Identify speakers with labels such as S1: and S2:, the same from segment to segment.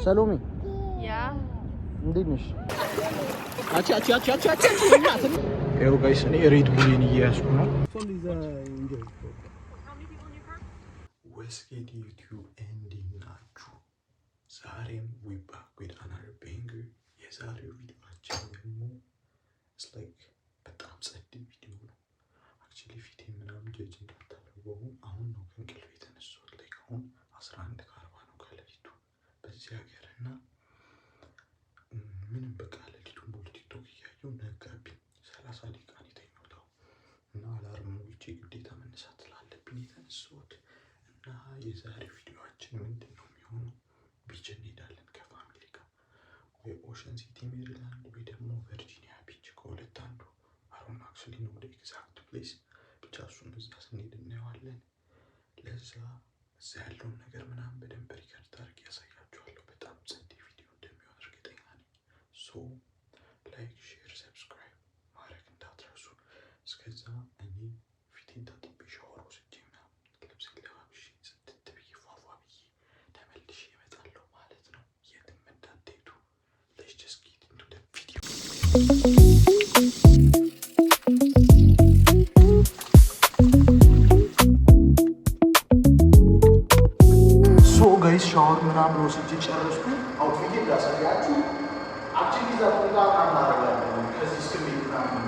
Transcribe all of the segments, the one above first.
S1: ሰሎሜ
S2: ያ
S1: እንዴት ነሽ? ይኸው ጋይስ እኔ ሬድ ቡልን እየያዝኩ ነው። ወስጌድ ዩቲዩብ እንዴት ናችሁ? ዛሬም ዊ ባክ ዊዝ አናዘር ባንገር። የዛሬው ቪዲዮአችን ደግሞ በጣም ጸድ ቪዲዮ ነው። አክቹዋሊ ፊቴ ምናምን ጀጅ እንዳታደርጉ አሁን ነው ከእንቅልፍ የተነሳሁት። አሁን 11:40 ነው ከሌሊቱ በዚህ ሀገር እና ምንም በቃ ሌሊቱን ሙሉ ቲክቶክ እያየሁ ነጋብኝ። 30 ደቂቃ ነው የተኛሁት እና አላርም ሞልቼ ግዴታ መነሳት ስላለብኝ የተነሳሁት እና የዛሬው ቪዲዮአችን ምንድን ነው የሚሆነው? ቢች እንሄዳለን ከፋሚሊ ጋር ወይ ኦሽን ሲቲ ሜሪላንድ ወይ ደግሞ ቨርጂኒያ ቢች ከሁለት አንዱ። አሁን አክቹዋሊ ነው ወደ ኤግዛክት ፕሌስ ብቻ እሱን እዛ ስንሄድ እናየዋለን። ለዛ እዛ ያለውን ነገር ምናምን በደንብ ሪከርድ አድርጌ ያሳያችኋለሁ። በጣም ጸድ ቪዲዮ እንደሚሆን እርግጠኛ ነኝ። ሶ ላይክ፣ ሼር፣ ሰብስክራይብ ማድረግ እንዳትረሱ። እስከዛ እኔ ፊቴን ታጥቤ ሻወር ወስጄ ምናምን ልብስ ለባብሼ ጽድት ብዬ ፏፏ ብዬ ተመልሼ እመጣለሁ ማለት ነው። የትም እንዳትሄዱ። ሌትስ ጀስት ጌት ኢንቱ ዘ ቪዲዮ። ሻወር ምናምን ወስጄ ጨረስኩኝ። አውትፊቴን ላሳያችሁ። አክቹዋሊ እዛ ቦታ እናደርጋለን ከዚህ እስከሚል ምናምን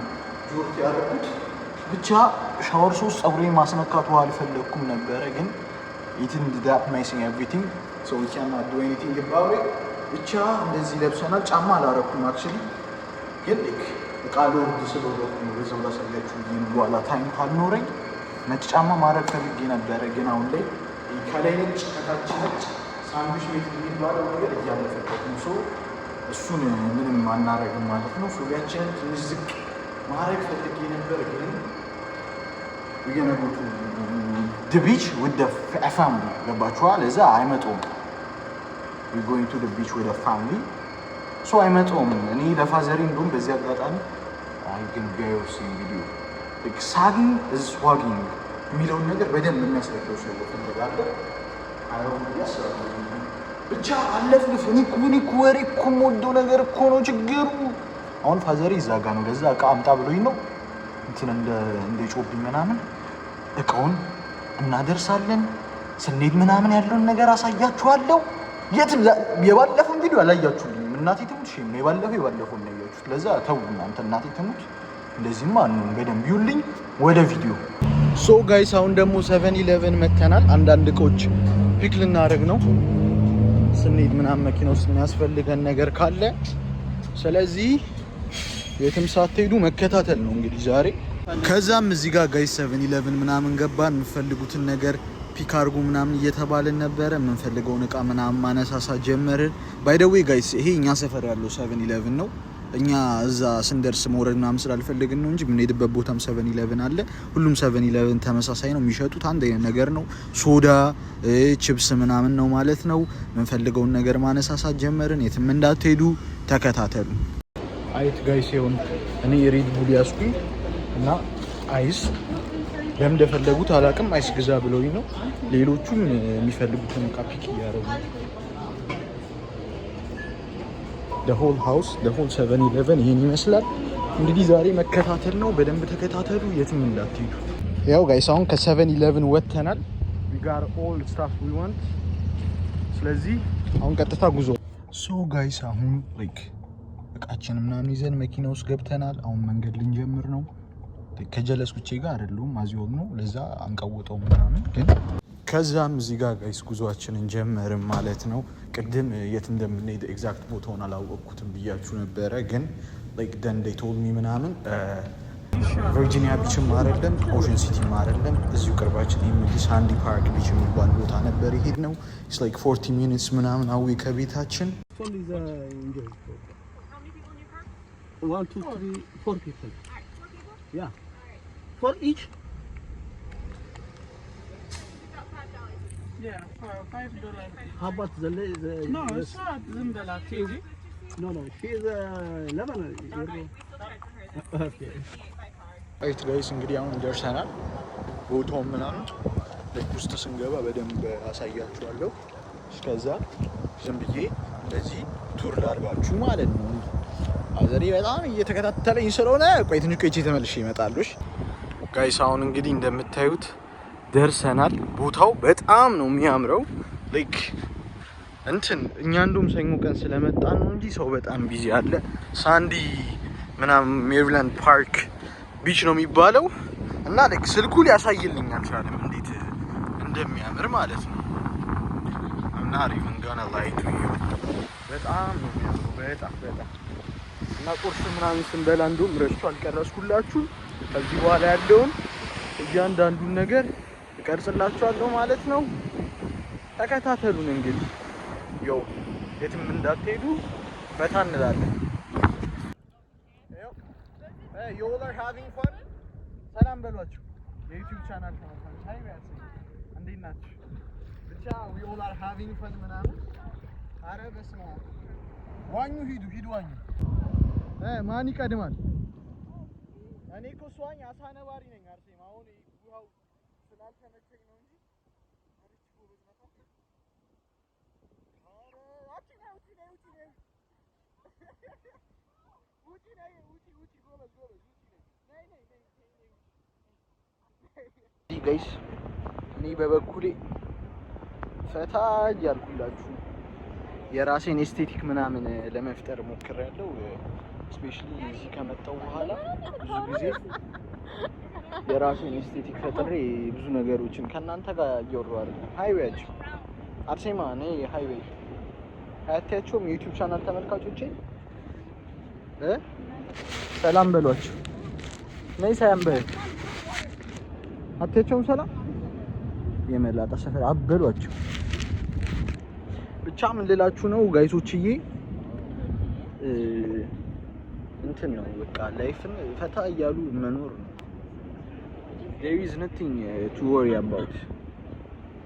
S1: ጆርት ያደረጉት ብቻ ሻወር ሶስት ፀጉሬን ማስነካቱ አልፈለግኩም ነበረ፣ ግን ኢትን ዳት ናይሲንግ ኤቭሪቲንግ ሶ ዊ ካን ኖት ዱ ኤኒቲንግ አባውት ኢት። ብቻ እንደዚህ ለብሰናል። ጫማ አላረኩም አክቹዋሊ፣ ግን እቃ ልወርድ ስለወረድኩ ነው በዛው ላሳያችሁ። ይህን በኋላ ታይም ካልኖረኝ ነጭ ጫማ ማድረግ ፈልጌ ነበረ፣ ግን አሁን ላይ ከላይ ነጭ ከታች ነጭ ሳንዱች ሜትር የሚባለው ነገር እያለፈበት ነው። ሶ እሱን ምንም አናረግም ማለት ነው። ሱሪያችንን ትንሽ ዝቅ ማድረግ ፈልጌ ነበር፣ ግን የነጎቱ ቢች ወደ ፋሚሊ ገባችኋል። እዛ አይመጡም። ዊ ጎይንግ ቱ ቢች ወደ ፋሚሊ ሶ አይመጡም። እኔ ለፋዘሪ እንደውም በዚህ አጋጣሚ አይ ግን ጋዮስ ቪዲዮ ሳጊንግ ኢዝ ስዋጊንግ የሚለውን ነገር በደንብ የሚያስረዳው ሰው ፈልጋለ። አይሮን ያሰራው ብቻ አለፍልፍ። እኔ እኮ ወሬ እኮ የምወደው ነገር እኮ ነው ችግሩ። አሁን ፋዘሪ እዛ ጋ ነው፣ ለዛ እቃ አምጣ ብሎኝ ነው እንትን እንደ ጮብኝ ምናምን። እቃውን እናደርሳለን። ስንሄድ ምናምን ያለውን ነገር አሳያችኋለሁ። የባለፈውን ቪዲዮ አላያችሁልኝም። እናቴ ትሙት ሽ የባለፈውን ነው ያያችሁት። ለዛ ተው እናንተ እናቴ ትሙት። እንደዚህማ በደንብ ይውልኝ። ወደ ቪዲዮ ሶ ጋይስ አሁን ደግሞ 7-11 መተናል። አንዳንድ እቃዎች ፒክ ልናደርግ ነው ስንሄድ ምናምን መኪና ውስጥ የሚያስፈልገን ነገር ካለ። ስለዚህ የትም ሳትሄዱ መከታተል ነው እንግዲህ ዛሬ። ከዛም እዚህ ጋር ጋይስ 7-11 ምናምን ገባን። የምንፈልጉትን ነገር ፒክ አድርጉ ምናምን እየተባልን ነበረ። የምንፈልገውን እቃ ምናምን ማነሳሳት ጀመርን። ባይ ዘ ዌይ ጋይስ ይሄ እኛ ሰፈር ያለው 7-11 ነው። እኛ እዛ ስንደርስ መውረድ ምናምን ስላልፈለግን ነው እንጂ የምንሄድበት ቦታም 7-11 አለ። ሁሉም 7-11 ተመሳሳይ ነው። የሚሸጡት አንድ አይነት ነገር ነው። ሶዳ፣ ቺፕስ ምናምን ነው ማለት ነው። የምንፈልገውን ነገር ማነሳሳት ጀመርን። የትም እንዳትሄዱ ተከታተሉ። አይት ጋይስ ይሁን እኔ ሬድ ቡል ያስኩኝ እና አይስ ለምን እንደፈለጉት አላውቅም። አይስ ግዛ ብለውኝ ነው። ሌሎቹም የሚፈልጉትን እቃ ፒክ እያደረጉ the whole house the whole 7-11 ይሄን ይመስላል። እንግዲህ ዛሬ መከታተል ነው። በደንብ ተከታተሉ፣ የትም እንዳትሄዱ። ያው ጋይስ አሁን ከ7-11 ወጥተናል። we got all stuff we want። ስለዚህ አሁን ቀጥታ ጉዞ። ሶ ጋይስ አሁን እቃችን ምናምን ይዘን መኪና ውስጥ ገብተናል። አሁን መንገድ ልንጀምር ነው። ከጀለስኩቼ ጋር አይደለም አዚዮን ነው፣ ለዛ አንቀውጠው ምናምን ግን ከዛም እዚህ ጋር ጋይስ ጉዟችንን ጀመርን ማለት ነው። ቅድም የት እንደምንሄድ ኤግዛክት ቦታውን አላወቅኩትም ብያችሁ ነበረ፣ ግን ደን ዴይ ቶልድ ሚ ምናምን ቨርጂኒያ ቢችም አይደለም ኦሽን ሲቲም አይደለም፣ እዚሁ ቅርባችን የሚል ሳንዲ ፓርክ ቢች የሚባል ቦታ ነበር ይሄድ ነው። ኢትስ 40 ሚኒትስ ምናምን አዌ ከቤታችን።
S3: 1 2 3 4 people. Yeah. For each.
S2: Yeah, for $5.
S3: How about the
S2: No, it's not Zimbala TV.
S3: No, she's 11. Okay.
S1: አይት ጋይስ እንግዲህ አሁን ደርሰናል ቦታው ምናምን ውስጥ ስንገባ በደንብ አሳያችኋለሁ። እስከዛ ዝም ብዬ እንደዚህ ቱር ላድርጋችሁ ማለት ነው። አዘሬ በጣም እየተከታተለኝ ስለሆነ ቆይ ትንሽ ቆይቼ ተመልሼ እመጣለሁ። ጋይስ አሁን እንግዲህ እንደምታዩት ደርሰናል። ቦታው በጣም ነው የሚያምረው። ላይክ እንትን እኛ እንደውም ሰኞ ቀን ስለመጣን ነው እንጂ ሰው በጣም ቢዚ አለ። ሳንዲ ምናምን ሜሪላንድ ፓርክ ቢች ነው የሚባለው እና ላይክ ስልኩ ሊያሳይልኝ አልቻለም እንዴት እንደሚያምር ማለት ነው። I'm not even gonna lie to you በጣም ነው የሚያምረው በጣም እና ቁርስ ምናምን ስንበላ እንደውም ረስቼ አልቀረስኩላችሁ። ከዚህ በኋላ ያለውን እያንዳንዱን ነገር እቀርጽላችኋለሁ ማለት ነው። ተከታተሉን እንግዲህ ያው የትም እንዳትሄዱ ፈታ እንላለን። you all are having fun ሰላም በሏችሁ የዩቲዩብ ቻናል ተመልካቾች ሃይ ያስ እንዴት ናችሁ? ብቻ we all are having fun ምናምን አረ በስመ አብ ዋኙ ሂዱ ዋኙ ማን ይቀድማል? እኔ እኮ ስዋኝ አሳ ነባሪ ነኝ አርሴማ። አሁን ውሃው ስላልተመቸኝ ነው እንጂ አሪፍ ጎበዝ ነው። አረ ውጪ ጎበዝ ነይ ጋይስ እኔ በበኩሌ ፈታ እያልኩላችሁ የራሴን ኤስቴቲክ ምናምን ለመፍጠር ሞክሬያለሁ። ስፔሻሊ እዚህ ከመጣሁ በኋላ ብዙ ጊዜ የራሴን ኤስቴቲክ ፈጥሬ ብዙ ነገሮችን ከእናንተ ጋር እያወራሁ አይደለም። ሃይዌያችሁ አርሴማ ነይ ሃይዌይ አያታችሁም? የዩቲዩብ ቻናል ተመልካቾቼ ሰላም በሏቸው። ነይ ሰላም በል አታችሁም? ሰላም የመላጣ ሰፈር አበሏቸው። ብቻ ምን ልላችሁ ነው ጋይሶችዬ እንትን ነው በቃ ላይፍን ፈታ እያሉ መኖር ነው። there is nothing to worry about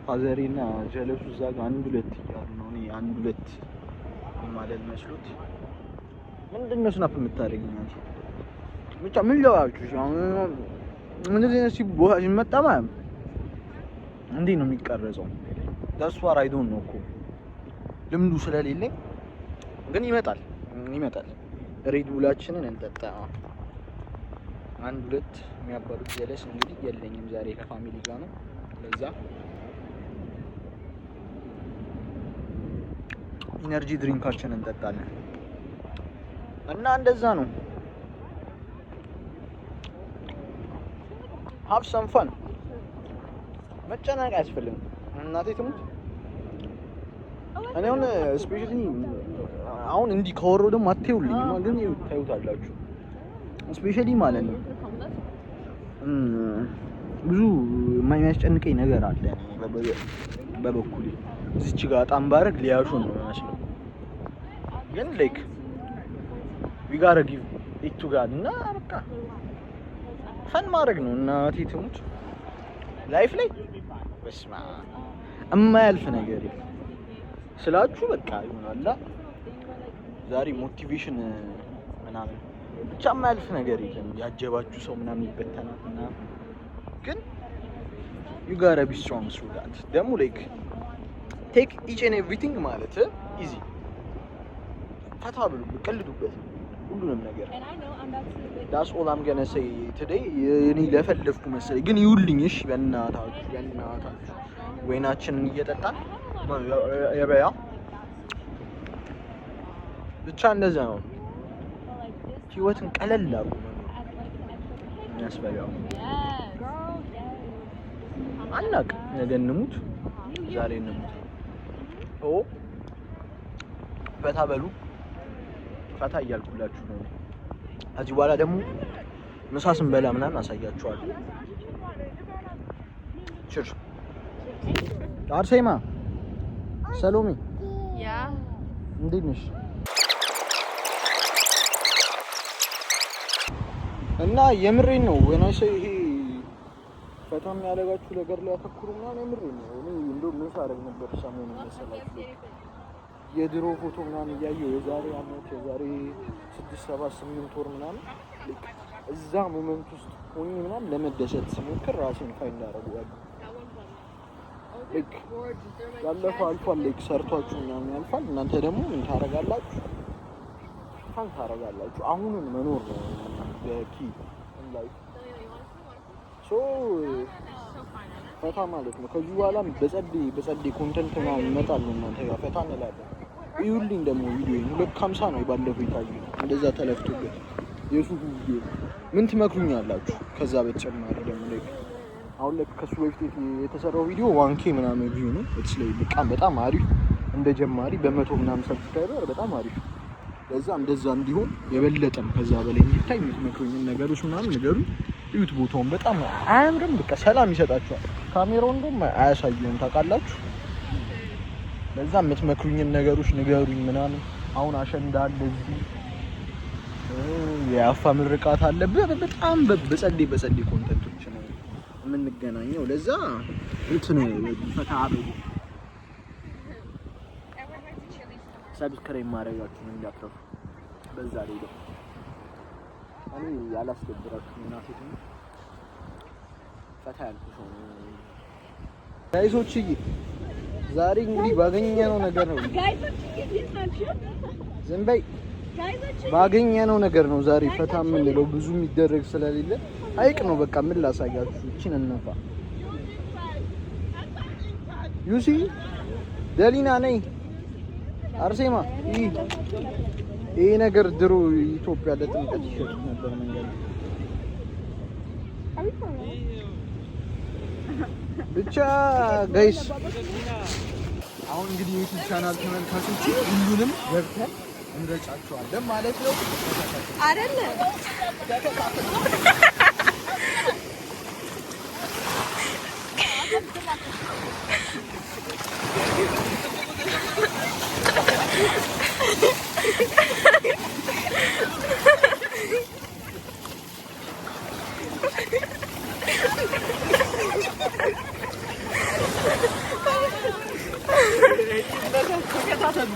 S1: ፋዘሬና ጀለሱ እዛ ጋር አንድ ሁለት እያሉ ነው። እኔ አንድ ሁለት ማለት መስሎት ምንድን ነው ስናፕ የምታደርጊኝ አንቺ? ብቻ ምን ለዋችሁ ምን እንደዚህ ቦታ ሲመጣ ማለት እንዴ ነው የሚቀረጸው? that's what I don't know እኮ ልምዱ ስለሌለኝ ግን ይመጣል ሬድ ቡላችንን እንጠጣ። አንድ ሁለት የሚያባሉት ጀለስ እንግዲህ የለኝም ዛሬ ከፋሚሊ ጋር ነው። ለዛ ኢነርጂ ድሪንካችንን እንጠጣለን እና እንደዛ ነው። have some fun መጨናነቅ አያስፈልግም። እናቴ ትሙት እኔ ስፔሻሊ አሁን እንዲህ ከወረው ደግሞ አትዩልኝማ ግን ታዩታላችሁ። ስፔሻሊ ማለት ነው ብዙ የማያስጨንቀኝ ነገር አለ በበኩሌ እዚች ጋር በጣም ባረግ ሊያሹ ነው ማለት ግን ላይክ we gotta give it to God እና በቃ ፈን ማድረግ ነው። እናቴ ትሙት ላይፍ ላይ በስማ የማያልፍ ነገር የለም ስላችሁ በቃ ይሆናል። ዛሬ ሞቲቬሽን ምናምን ብቻ የማያልፍ ነገር የለም። ያጀባችሁ ሰው ምናምን ይበተናል እና ግን you gotta be strong through that ደግሞ like take each and everything ማለት easy ፈታ ብሉ ቀልዱበት ሁሉንም ነገር that's all I'm gonna say today እኔ ለፈለፍኩ መሰለኝ ግን ይውልኝ። እሺ በእናታችሁ ወይናችንን እየጠጣን የበያ ብቻ እንደዛ ነው። ህይወትን ቀለል አድርጎ የሚያስፈልገው አናውቅም። ነገ እንሙት ዛሬ እንሙት። ፈታ በሉ ፈታ እያልኩላችሁ ነው። ከዚህ በኋላ ደግሞ ምሳ ስንበላ ምናምን አሳያችኋለሁ። ቺርስ አርሴማ ሰሎሜ
S2: ያ
S1: እንዴት ነሽ? እና የምሬን ነው ወይናሽ ይሄ ፈታ የሚያደርጋችሁ ነገር ላይ አተኩሩ ምናምን የምሬን ነው። እኔ እንደውም ምን ሳደርግ ነበር ሰሞኑን መሰላችሁ የድሮ ፎቶ ምናምን እያየሁ የዛሬ አመት የዛሬ 6 7 8 ወር ምናምን እዛ ሞመንት ውስጥ ሆኜ ምናምን ለመደሰት ስሞክር ራሴን ፋይንድ አደረገዋለሁ። ልክ ያለፈው አልፏል። ልክ ሰርቷችሁ ምናምን ያልፋል። እናንተ ደግሞ ምን ታረጋላችሁ? ፋን ታረጋላችሁ። አሁኑን መኖር ነው በኪ ላይ ሶ ፈታ ማለት ነው። ከዚህ በኋላ በጸዴ ኮንተንት ምናምን ይመጣል። እናንተ ጋር ፈታ እንላለን። ይሁልኝ ደግሞ ቪዲዮ 250 ነው ባለፈው የታየው። እንደዛ ተለፍቶበት የሱፍ ቪዲዮ ምን ትመክሩኛላችሁ? ከዛ በተጨማሪ ደግሞ አሁን ላይ ከሱ በፊት የተሰራው ቪዲዮ 1K ምናምን ቪው ነው። በጣም አሪፍ እንደ ጀማሪ በመቶ ምናምን ሰብስክራይበር በጣም አሪፍ። ለዛ እንደዛ እንዲሆን የበለጠም ከዛ በላይ እንዲታይ የምትመክሩኝ ነገሮች ምናምን ንገሩ። እዩት፣ ቦታውን በጣም አያምርም? በቃ ሰላም ይሰጣችኋል። ካሜራውን ደግሞ አያሳየውም ታውቃላችሁ። ለዛ የምትመክሩኝ ነገሮች ንገሩኝ ምናምን። አሁን አሸንዳ አለ እዚህ የአፋ ምርቃት አለ። በጣም በጸዴ ኮንተንቶች ነው የምንገናኘው። ለዛ እንትን ፈታ አበሉ። ሰብስክራይብ ማድረጋችሁን እንዳትረሱ። በዛ ላይ ደግሞ እኔ ያላስደብራችሁ እና ሴት ፈታ ያልኩሽ ነው ጋይሶችዬ። ዛሬ እንግዲህ ባገኘነው ነገር ነው ዝም በይ ባገኘነው ነገር ነው ዛሬ ፈታ የምንለው። ብዙ የሚደረግ ስለሌለ ሀይቅ ነው በቃ። ምን ላሳያችሁ? እቺን እንፋ ዩሲ ደሊና ነይ አርሴማ። ይሄ ነገር ድሮ ኢትዮጵያ ለጥምቀት ይሸጥ ነበር መንገድ ብቻ ጋይስ። አሁን እንግዲህ ዩቲዩብ ቻናል ተመልካቾች ሁሉንም ገብተን እንረጫቸዋለን ማለት ነው አይደል?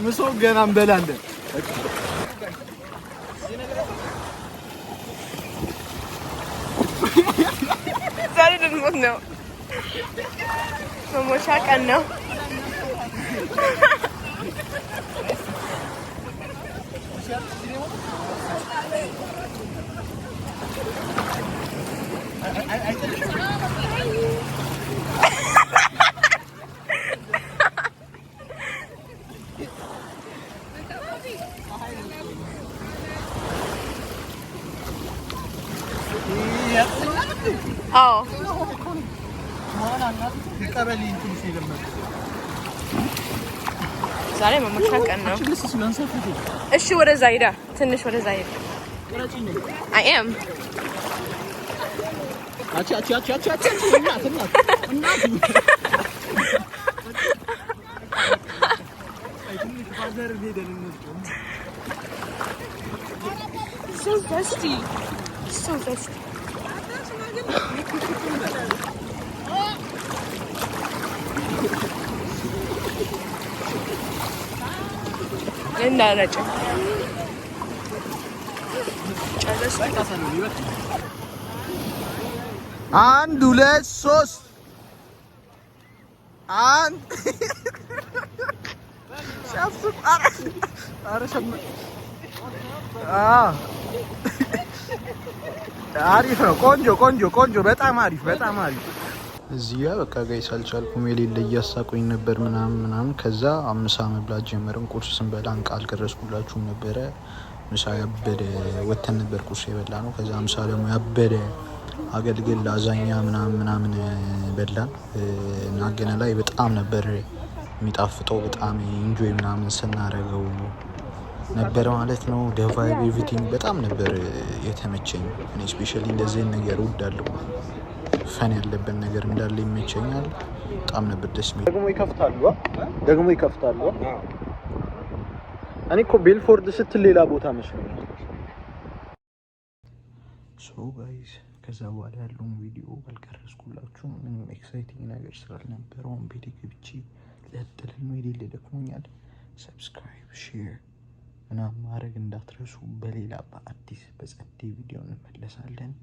S1: ምሶ ገና እንበላለን።
S4: ዛሬ ልንሞት ነው። መሞቻ ቀን ነው። አዎ ዛሬ መሞቻ ቀን ነው። እሺ ወደዛ ሂዳ፣ ትንሽ ወደዛ ሂዳ። I am so thirsty. So thirsty. እንዳረጨ
S1: አንድ ሁለት ሶስት አንድ ሻፍሱ አሪፍ ነው። ቆንጆ በጣም አሪፍ። እዚህ ጋር በቃ ጋይስ አልቻልኩም። የሌለ እያሳቆኝ ነበር ምናምን። ከዛ ምሳ መብላት ጀመርን። ቁርስ ስንበላን ቃል ቀረስኩላችሁም ነበረ። ምሳ ያበደ ወተን ነበር ቁርስ የበላ ነው። ከዛ ምሳ ደግሞ ያበደ አገልግል ላዛኛ ምናምን በላን። ናገነ ላይ በጣም ነበር የሚጣፍጠው። በጣም ኢንጆይ ምናምን ስናደርገው ነበር ማለት ነው። ቫይብ ኤቭሪቲንግ በጣም ነበር የተመቸኝ። እኔ ስፔሻሊ እንደዚህ ነገር እወዳለሁ። ፈን ያለበት ነገር እንዳለ ይመቸኛል። በጣም ነበር ደስ የሚል። ደግሞ ይከፍታሉ። እኔ እኮ ቤልፎርድ ስትል ሌላ ቦታ መስሎኛል። ሶ ጋይስ ከዛ በኋላ ያለውን ቪዲዮ አልቀረስኩላችሁም። ምንም ኤክሳይቲንግ ነገር ስላልነበረው ቤቴ ገብቼ ለጥልን ነው የሌለ ደክሞኛል። ሰብስክራይብ፣ ሼር ምናምን ማድረግ እንዳትረሱ። በሌላ በአዲስ በጸዴ ቪዲዮ እንመለሳለን።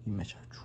S1: ይመቻችሁ።